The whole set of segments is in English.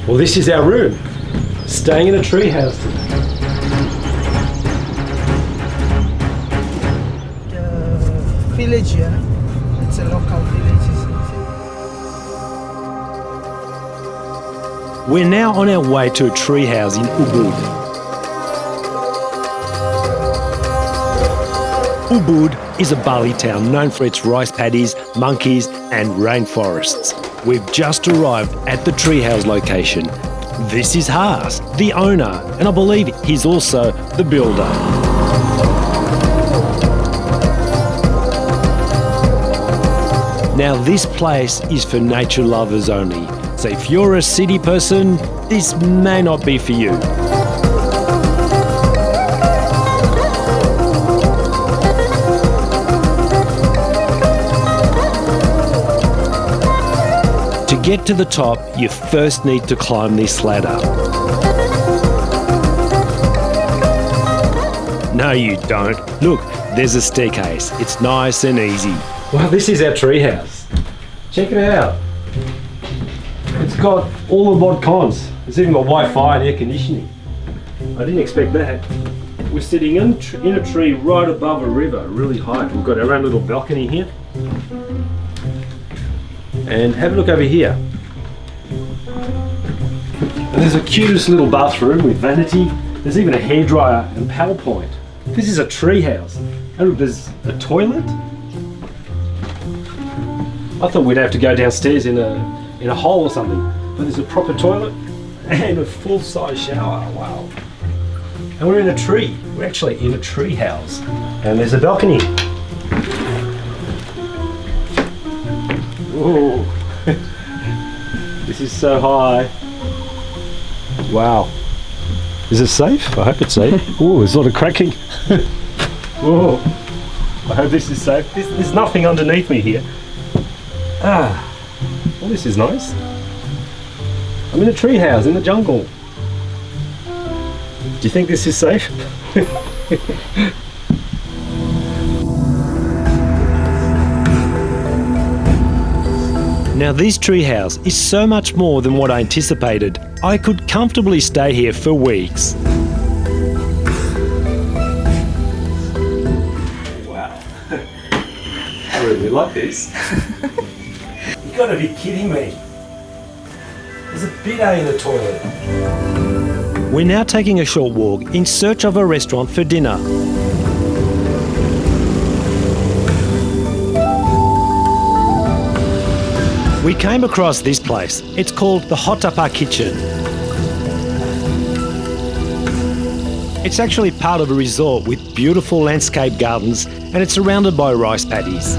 Well, this is our room. Staying in a treehouse today. The village here, it's a local village. We're now on our way to a treehouse in Ubud. Ubud is a Bali town known for its rice paddies, monkeys and rainforests. We've just arrived at the treehouse location. This is Hars, the owner, and I believe he's also the builder. Now this place is for nature lovers only, so if you're a city person, this may not be for you. To get to the top, you first need to climb this ladder. No, you don't. Look, there's a staircase. It's nice and easy. Well, this is our treehouse. Check it out. It's got all the mod cons. It's even got Wi-Fi and air conditioning. I didn't expect that. We're sitting in a tree right above a river, really high. We've got our own little balcony here. And have a look over here. And there's a cutest little bathroom with vanity. There's even a hairdryer and PowerPoint. This is a treehouse. And look, there's a toilet. I thought we'd have to go downstairs in a hole or something, but there's a proper toilet and a full-size shower. Wow! And we're in a tree. We're actually in a tree house, and there's a balcony. Whoa! This is so high. Wow! Is it safe? I hope it's safe. Oh, there's a lot of cracking. Whoa! I hope this is safe. There's nothing underneath me here. Ah, well, this is nice. I'm in a treehouse in the jungle. Do you think this is safe? Now, this treehouse is so much more than what I anticipated. I could comfortably stay here for weeks. Wow, I really like this. You gotta be kidding me. There's a bidet in the toilet. We're now taking a short walk in search of a restaurant for dinner. We came across this place. It's called the Hot Tapa Kitchen. It's actually part of a resort with beautiful landscape gardens, and it's surrounded by rice paddies.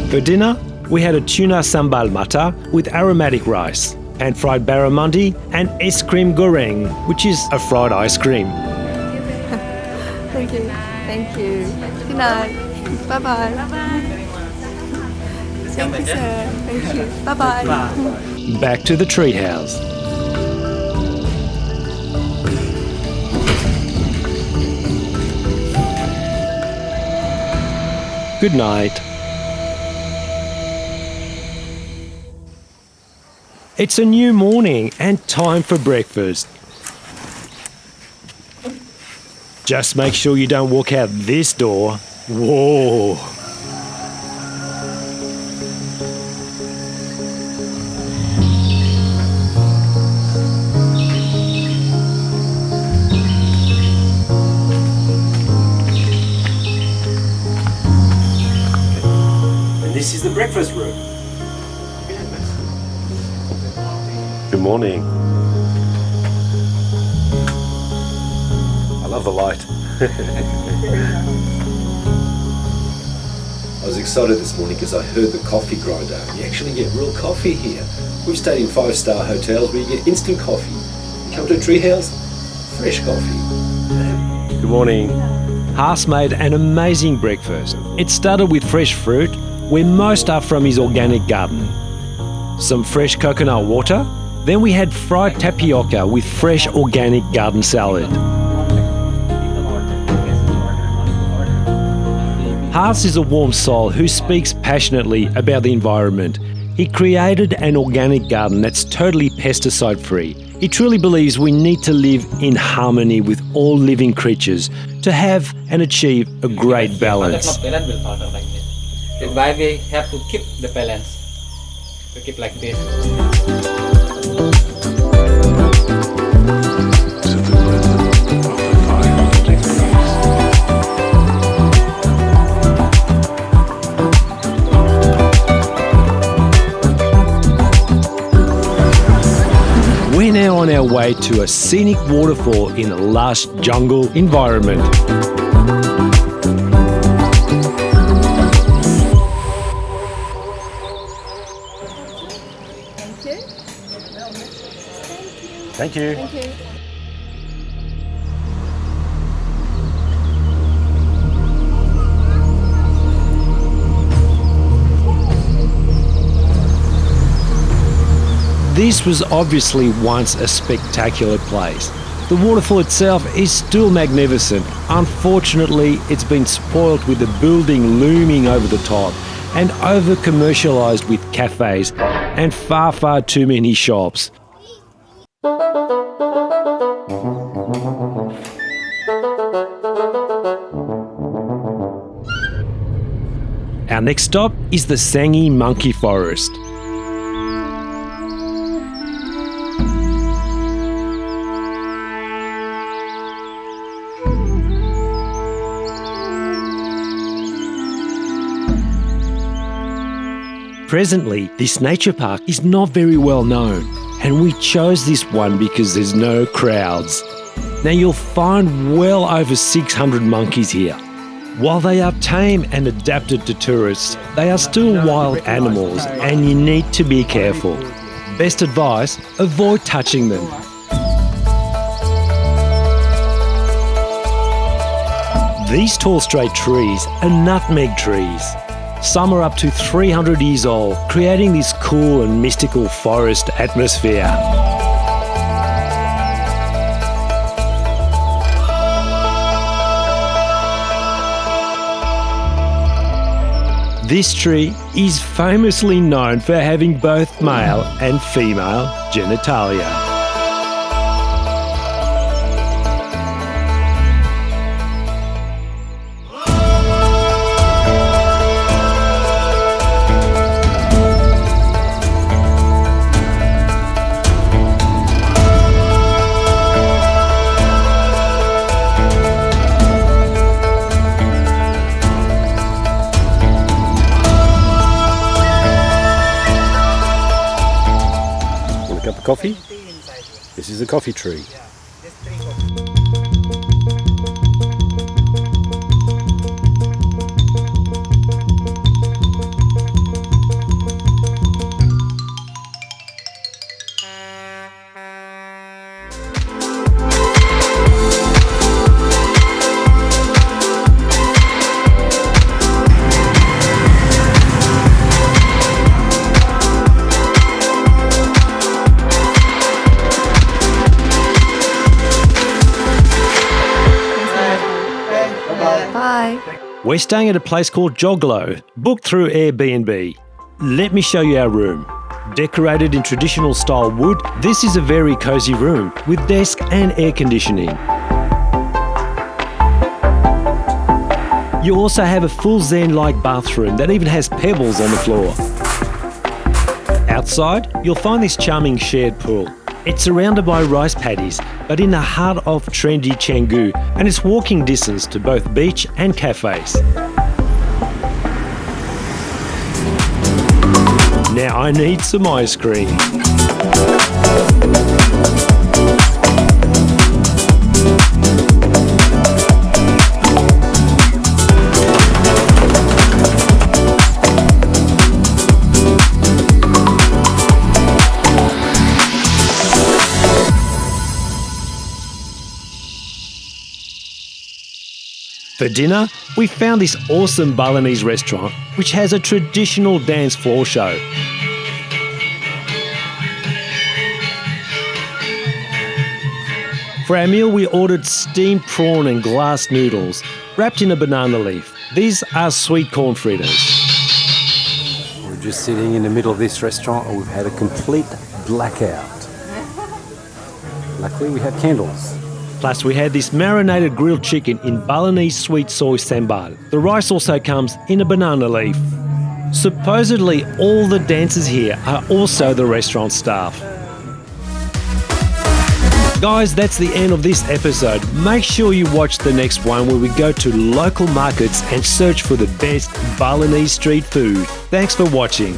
For dinner, we had a tuna sambal mata with aromatic rice, pan-fried barramundi, and es krim goreng, which is a fried ice cream. Thank you. Thank you. Good night. Bye-bye. Thank you, sir. Thank you. Bye-bye. Back to the treehouse. Good night. It's a new morning and time for breakfast. Just make sure you don't walk out this door. Whoa! And this is the breakfast room. Good morning. I love the light. I was excited this morning because I heard the coffee grinder. You actually get real coffee here. We've stayed in 5-star hotels where you get instant coffee. You come to a treehouse, fresh coffee. Good morning. Hars made an amazing breakfast. It started with fresh fruit, where most are from his organic garden. Some fresh coconut water. Then we had fried tapioca with fresh organic garden salad. Hars is a warm soul who speaks passionately about the environment. He created an organic garden that's totally pesticide-free. He truly believes we need to live in harmony with all living creatures to have and achieve a great balance. If not balance will fall like this. That's why we have to keep the balance. To keep like this. We're now on our way to a scenic waterfall in a lush jungle environment. Thank you. Thank you. Thank you. This was obviously once a spectacular place. The waterfall itself is still magnificent. Unfortunately, it's been spoilt with the building looming over the top and over-commercialised with cafes and far too many shops. Our next stop is the Sangi Monkey Forest. Presently, this nature park is not very well known, and we chose this one because there's no crowds. Now you'll find well over 600 monkeys here. While they are tame and adapted to tourists, they are still wild animals and you need to be careful. Best advice, avoid touching them. These tall straight trees are nutmeg trees. Some are up to 300 years old, creating this cool and mystical forest atmosphere. This tree is famously known for having both male and female genitalia. Cup of coffee? This is a coffee tree. Bye. We're staying at a place called Joglo, booked through Airbnb. Let me show you our room. Decorated in traditional style wood, this is a very cosy room with desk and air conditioning. You also have a full zen-like bathroom that even has pebbles on the floor. Outside, you'll find this charming shared pool. It's surrounded by rice paddies, but in the heart of trendy Canggu, and it's walking distance to both beach and cafes. Now I need some ice cream. For dinner, we found this awesome Balinese restaurant, which has a traditional dance floor show. For our meal, we ordered steamed prawn and glass noodles, wrapped in a banana leaf. These are sweet corn fritters. We're just sitting in the middle of this restaurant and we've had a complete blackout. Luckily we have candles. Plus we had this marinated grilled chicken in Balinese sweet soy sambal. The rice also comes in a banana leaf. Supposedly all the dancers here are also the restaurant staff. Guys, that's the end of this episode. Make sure you watch the next one where we go to local markets and search for the best Balinese street food. Thanks for watching.